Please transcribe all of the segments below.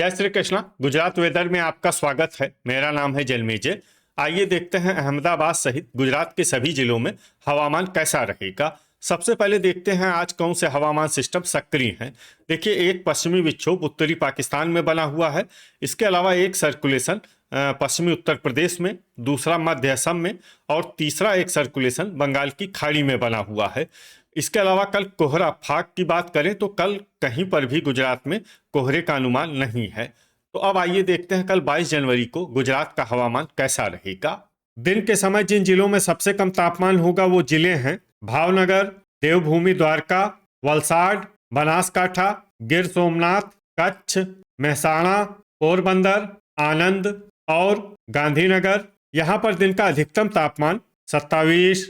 जय श्री कृष्णा। गुजरात वेदर में आपका स्वागत है। मेरा नाम है जन्मेजय। आइए देखते हैं अहमदाबाद सहित गुजरात के सभी जिलों में हवामान कैसा रहेगा। सबसे पहले देखते हैं आज कौन से हवामान सिस्टम सक्रिय हैं। देखिए, एक पश्चिमी विक्षोभ उत्तरी पाकिस्तान में बना हुआ है। इसके अलावा एक सर्कुलेशन पश्चिमी उत्तर प्रदेश में, दूसरा मध्य असम में और तीसरा एक सर्कुलेशन बंगाल की खाड़ी में बना हुआ है। इसके अलावा कल कोहरा फाग की बात करें तो कल कहीं पर भी गुजरात में कोहरे का अनुमान नहीं है। तो अब आइए देखते हैं कल 22 जनवरी को गुजरात का हवामान कैसा रहेगा। दिन के समय जिन जिलों में सबसे कम तापमान होगा वो जिले हैं भावनगर, देवभूमि द्वारका, वलसाड, बनासकाठा, गिर सोमनाथ, कच्छ, महसाणा, पोरबंदर, आनंद और गांधीनगर। यहाँ पर दिन का अधिकतम तापमान 27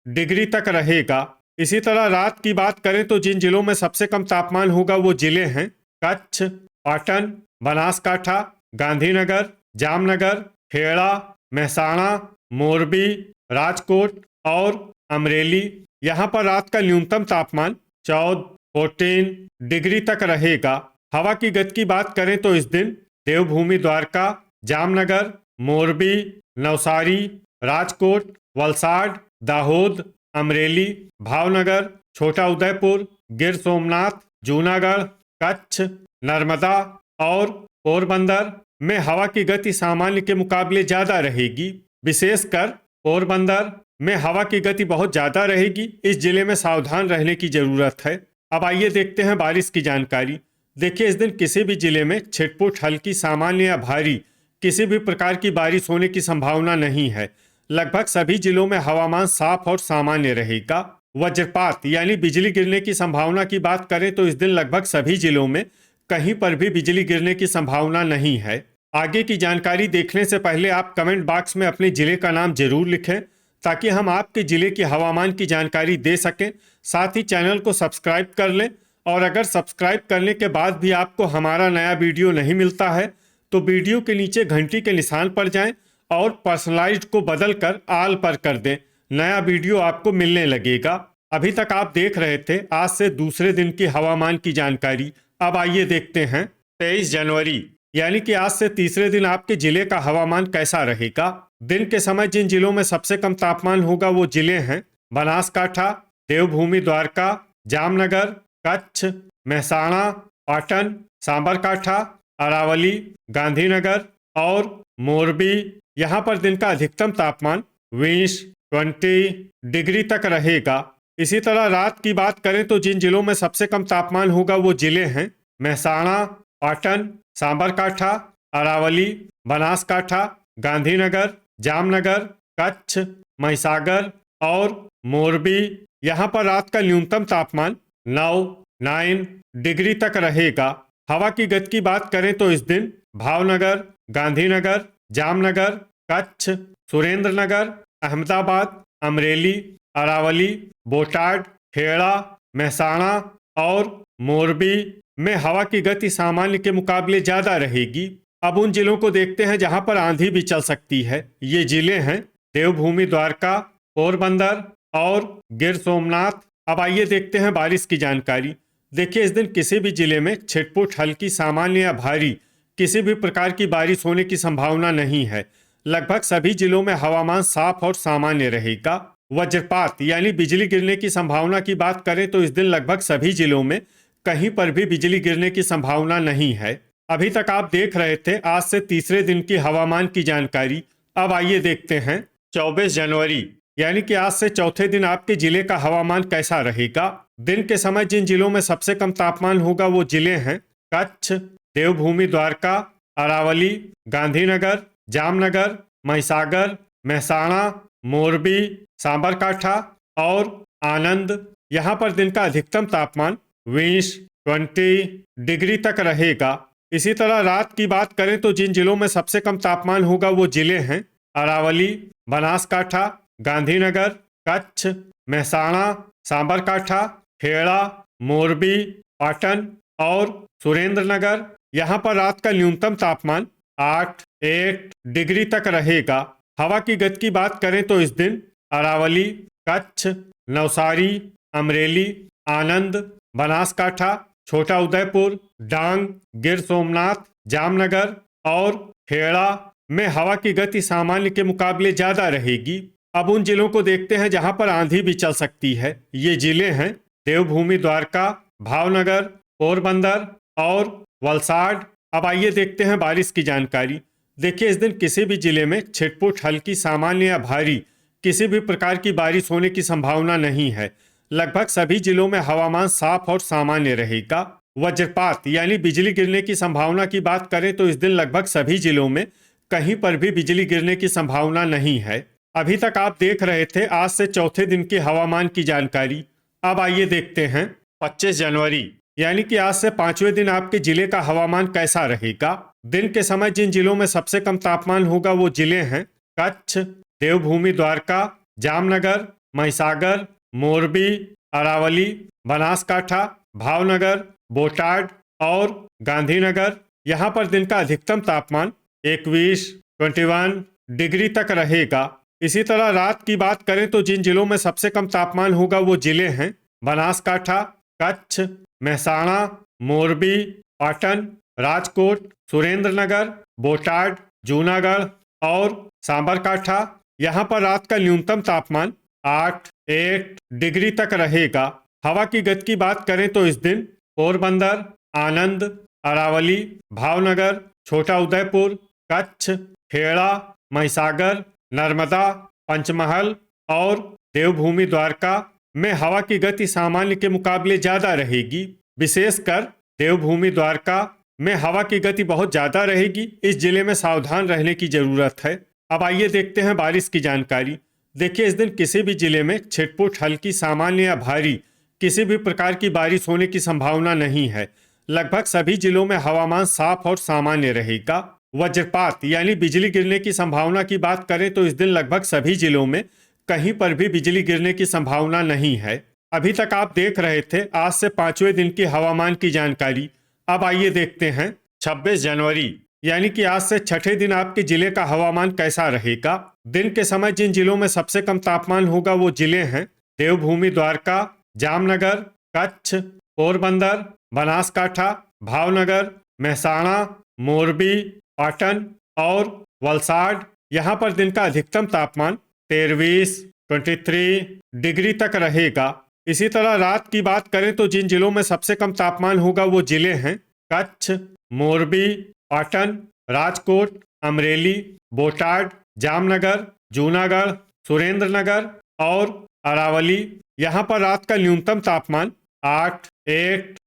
डिग्री तक रहेगा। इसी तरह रात की बात करें तो जिन जिलों में सबसे कम तापमान होगा वो जिले हैं कच्छ, पाटन, बनासकाठा, गांधीनगर, जामनगर, खेड़ा, महसाणा, मोरबी, राजकोट और अमरेली। यहाँ पर रात का न्यूनतम तापमान 14 डिग्री तक रहेगा। हवा की गति की बात करें तो इस दिन देवभूमि द्वारका, जामनगर, मोरबी, नवसारी, राजकोट, वलसाड, दाहोद, अमरेली, भावनगर, छोटा उदयपुर, गिर सोमनाथ, जूनागढ़, कच्छ, नर्मदा और पोरबंदर में हवा की गति सामान्य के मुकाबले ज्यादा रहेगी। विशेषकर पोरबंदर में हवा की गति बहुत ज्यादा रहेगी। इस जिले में सावधान रहने की जरूरत है। अब आइए देखते हैं बारिश की जानकारी। देखिए, इस दिन किसी भी जिले में छिटपुट, हल्की, सामान्य या भारी किसी भी प्रकार की बारिश होने की संभावना नहीं है। लगभग सभी जिलों में हवामान साफ और सामान्य रहेगा। वज्रपात यानी बिजली गिरने की संभावना की बात करें तो इस दिन लगभग सभी जिलों में कहीं पर भी बिजली गिरने की संभावना नहीं है। आगे की जानकारी देखने से पहले आप कमेंट बॉक्स में अपने जिले का नाम जरूर लिखें ताकि हम आपके जिले की हवामान की जानकारी दे सकें। साथ ही चैनल को सब्सक्राइब कर लें और अगर सब्सक्राइब करने के बाद भी आपको हमारा नया वीडियो नहीं मिलता है तो वीडियो के नीचे घंटी के निशान पर जाएं और पर्सनलाइज्ड को बदलकर आल पर कर दें। नया वीडियो आपको मिलने लगेगा। अभी तक आप देख रहे थे आज से दूसरे दिन की हवामान की जानकारी। अब आइए देखते हैं 23 जनवरी यानी कि आज से तीसरे दिन आपके जिले का हवामान कैसा रहेगा। दिन के समय जिन जिलों में सबसे कम तापमान होगा वो जिले हैं बनासकाठा, देवभूमि द्वारका, जामनगर, कच्छ, महसाणा, पाटन, सांबरकाठा, अरावली, गांधीनगर और मोरबी। यहाँ पर दिन का अधिकतम तापमान 20 डिग्री तक रहेगा। इसी तरह रात की बात करें तो जिन जिलों में सबसे कम तापमान होगा वो जिले हैं महसाणा, पाटन, सांबरकाठा, अरावली, बनासकाठा, गांधीनगर, जामनगर, कच्छ, महिसागर और मोरबी। यहाँ पर रात का न्यूनतम तापमान 9 डिग्री तक रहेगा। हवा की गति की बात करें तो इस दिन भावनगर, गांधीनगर, जामनगर, कच्छ, सुरेंद्रनगर, अहमदाबाद, अमरेली, अरावली, बोटाड, खेड़ा, महसाणा और मोरबी में हवा की गति सामान्य के मुकाबले ज्यादा रहेगी। अब उन जिलों को देखते हैं जहां पर आंधी भी चल सकती है। ये जिले हैं देवभूमि द्वारका, पोरबंदर और गिर सोमनाथ। अब आइए देखते हैं बारिश की जानकारी। देखिए, इस दिन किसी भी जिले में छिटपुट, हल्की, सामान्य या भारी किसी भी प्रकार की बारिश होने की संभावना नहीं है। लगभग सभी जिलों में हवामान साफ और सामान्य रहेगा। वज्रपात यानी बिजली गिरने की संभावना की बात करें तो इस दिन लगभग सभी जिलों में कहीं पर भी बिजली गिरने की संभावना नहीं है। अभी तक आप देख रहे थे आज से तीसरे दिन की हवामान की जानकारी। अब आइए देखते हैं 24 जनवरी यानी कि आज से चौथे दिन आपके जिले का हवामान कैसा रहेगा। दिन के समय जिन जिलों में सबसे कम तापमान होगा वो जिले हैं कच्छ, देवभूमि द्वारका, अरावली, गांधीनगर, जामनगर, महिसागर, महसाणा, मोरबी, सांबरकाठा और आनंद। यहाँ पर दिन का अधिकतम तापमान 20 डिग्री तक रहेगा। इसी तरह रात की बात करें तो जिन जिलों में सबसे कम तापमान होगा वो जिले हैं अरावली, बनासकाठा, गांधीनगर, कच्छ, महसाणा, सांबरकाठा, खेड़ा, मोरबी, पाटन और सुरेंद्रनगर। यहाँ पर रात का न्यूनतम तापमान 8 डिग्री तक रहेगा। हवा की गति की बात करें तो इस दिन अरावली, कच्छ, नवसारी, अमरेली, आनंद, बनासकाठा, छोटा उदयपुर, डांग, गिर सोमनाथ, जामनगर और खेड़ा में हवा की गति सामान्य के मुकाबले ज्यादा रहेगी। अब उन जिलों को देखते हैं जहां पर आंधी भी चल सकती है। ये जिले हैं देवभूमि द्वारका, भावनगर, पोरबंदर और वलसाड। अब आइए देखते हैं बारिश की जानकारी। देखिए, इस दिन किसी भी जिले में छिटपुट, हल्की, सामान्य या भारी किसी भी प्रकार की बारिश होने की संभावना नहीं है। लगभग सभी जिलों में हवामान साफ और सामान्य रहेगा। वज्रपात यानी बिजली गिरने की संभावना की बात करें तो इस दिन लगभग सभी जिलों में कहीं पर भी बिजली गिरने की संभावना नहीं है। अभी तक आप देख रहे थे आज से चौथे दिन की हवामान की जानकारी। अब आइए देखते हैं 25 जनवरी यानी कि आज से 5वें दिन आपके जिले का हवामान कैसा रहेगा। दिन के समय जिन जिलों में सबसे कम तापमान होगा वो जिले हैं कच्छ, देवभूमि द्वारका, जामनगर, महिसागर, मोरबी, अरावली, बनासकाठा, भावनगर, बोटाड और गांधीनगर। यहाँ पर दिन का अधिकतम तापमान 21 डिग्री तक रहेगा। इसी तरह रात की बात करें तो जिन जिलों में सबसे कम तापमान होगा वो जिले हैं बनासकाठा, कच्छ, महसाणा, मोरबी, पाटन, राजकोट, सुरेंद्रनगर, बोटाड, जूनागढ़ और सांबरकाठा। यहाँ पर रात का न्यूनतम तापमान 8 डिग्री तक रहेगा। हवा की गति की बात करें तो इस दिन पोरबंदर, आनंद, अरावली, भावनगर, छोटा उदयपुर, कच्छ, खेड़ा, महिसागर, नर्मदा, पंचमहल और देवभूमि द्वारका में हवा की गति सामान्य के मुकाबले ज्यादा रहेगी। विशेषकर देवभूमि द्वारका में हवा की गति बहुत ज्यादा रहेगी। इस जिले में सावधान रहने की जरूरत है। अब आइए देखते हैं बारिश की जानकारी। देखिए, इस दिन किसी भी जिले में छिटपुट, हल्की, सामान्य या भारी किसी भी प्रकार की बारिश होने की संभावना नहीं है। लगभग सभी जिलों में हवामान साफ और सामान्य रहेगा। वज्रपात यानी बिजली गिरने की संभावना की बात करें तो इस दिन लगभग सभी जिलों में कहीं पर भी बिजली गिरने की संभावना नहीं है। अभी तक आप देख रहे थे आज से 5वें दिन की हवामान की जानकारी। अब आइए देखते हैं 26 जनवरी यानी कि आज से छठे दिन आपके जिले का हवामान कैसा रहेगा। दिन के समय जिन जिलों में सबसे कम तापमान होगा वो जिले हैं देवभूमि द्वारका, जामनगर, कच्छ, पोरबंदर, बनासकाठा, भावनगर, महसाणा, मोरबी, पाटन और वलसाड। यहाँ पर दिन का अधिकतम तापमान 23 डिग्री तक रहेगा। इसी तरह रात की बात करें तो जिन जिलों में सबसे कम तापमान होगा वो जिले हैं कच्छ, मोरबी, पाटन, राजकोट, अमरेली, बोटाड, जामनगर, जूनागढ़, सुरेंद्रनगर और अरावली। यहाँ पर रात का न्यूनतम तापमान 8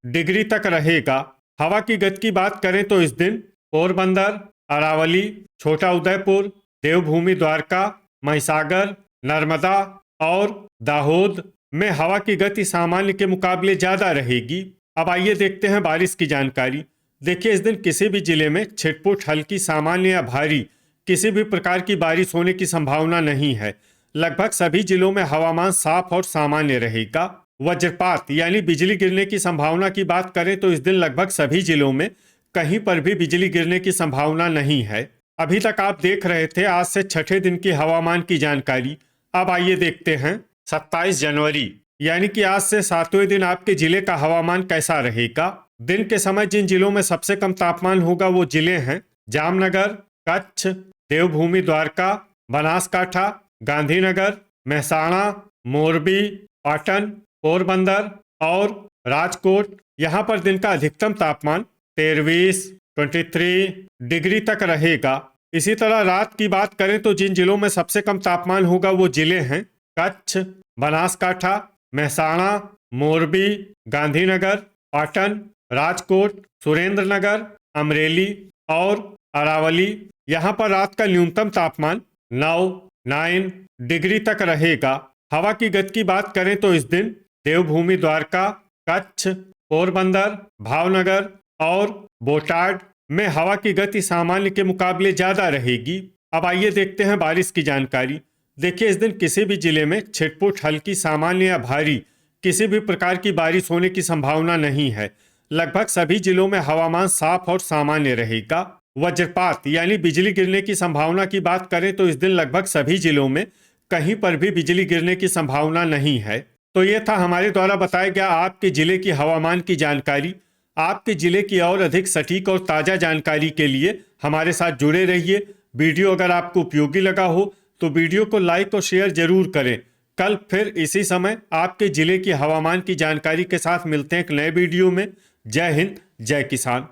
डिग्री तक रहेगा। हवा की गति की बात करें तो इस दिन पोरबंदर, अरावली, छोटा उदयपुर, देवभूमि द्वारका, महिसागर, नर्मदा और दाहोद में हवा की गति सामान्य के मुकाबले ज्यादा रहेगी। अब आइए देखते हैं बारिश की जानकारी। देखिए, इस दिन किसी भी जिले में छिटपुट, हल्की, सामान्य या भारी किसी भी प्रकार की बारिश होने की संभावना नहीं है। लगभग सभी जिलों में हवामान साफ और सामान्य रहेगा। वज्रपात यानी बिजली गिरने की संभावना की बात करें तो इस दिन लगभग सभी जिलों में कहीं पर भी बिजली गिरने की संभावना नहीं है। अभी तक आप देख रहे थे आज से छठे दिन की हवामान की जानकारी। अब आइए देखते हैं 27 जनवरी यानी कि आज से 7वें दिन आपके जिले का हवामान कैसा रहेगा। दिन के समय जिन जिलों में सबसे कम तापमान होगा वो जिले हैं जामनगर, कच्छ, देवभूमि द्वारका, बनासकाठा, गांधीनगर, महसाणा, मोरबी, पाटन, पोरबंदर और राजकोट। यहाँ पर दिन का अधिकतम तापमान 23 डिग्री तक रहेगा। इसी तरह रात की बात करें तो जिन जिलों में सबसे कम तापमान होगा वो जिले हैं कच्छ, बनासकाठा, महसाणा, मोरबी, गांधीनगर, पाटन, राजकोट, सुरेंद्रनगर, अमरेली और अरावली। यहाँ पर रात का न्यूनतम तापमान 9 डिग्री तक रहेगा। हवा की गति की बात करें तो इस दिन देवभूमि द्वारका, कच्छ, पोरबंदर, भावनगर और बोटाड में हवा की गति सामान्य के मुकाबले ज्यादा रहेगी। अब आइए देखते हैं बारिश की जानकारी। देखिए, इस दिन किसी भी जिले में छिटपुट, हल्की, सामान्य या भारी किसी भी प्रकार की बारिश होने की संभावना नहीं है। लगभग सभी जिलों में हवामान साफ और सामान्य रहेगा। वज्रपात यानी बिजली गिरने की संभावना की बात करें तो इस दिन लगभग सभी जिलों में कहीं पर भी बिजली गिरने की संभावना नहीं है। तो ये था हमारे द्वारा बताया गया आपके जिले की हवामान की जानकारी। आपके जिले की और अधिक सटीक और ताज़ा जानकारी के लिए हमारे साथ जुड़े रहिए। वीडियो अगर आपको उपयोगी लगा हो तो वीडियो को लाइक और शेयर जरूर करें। कल फिर इसी समय आपके जिले की हवामान की जानकारी के साथ मिलते हैं एक नए वीडियो में। जय हिंद, जय किसान।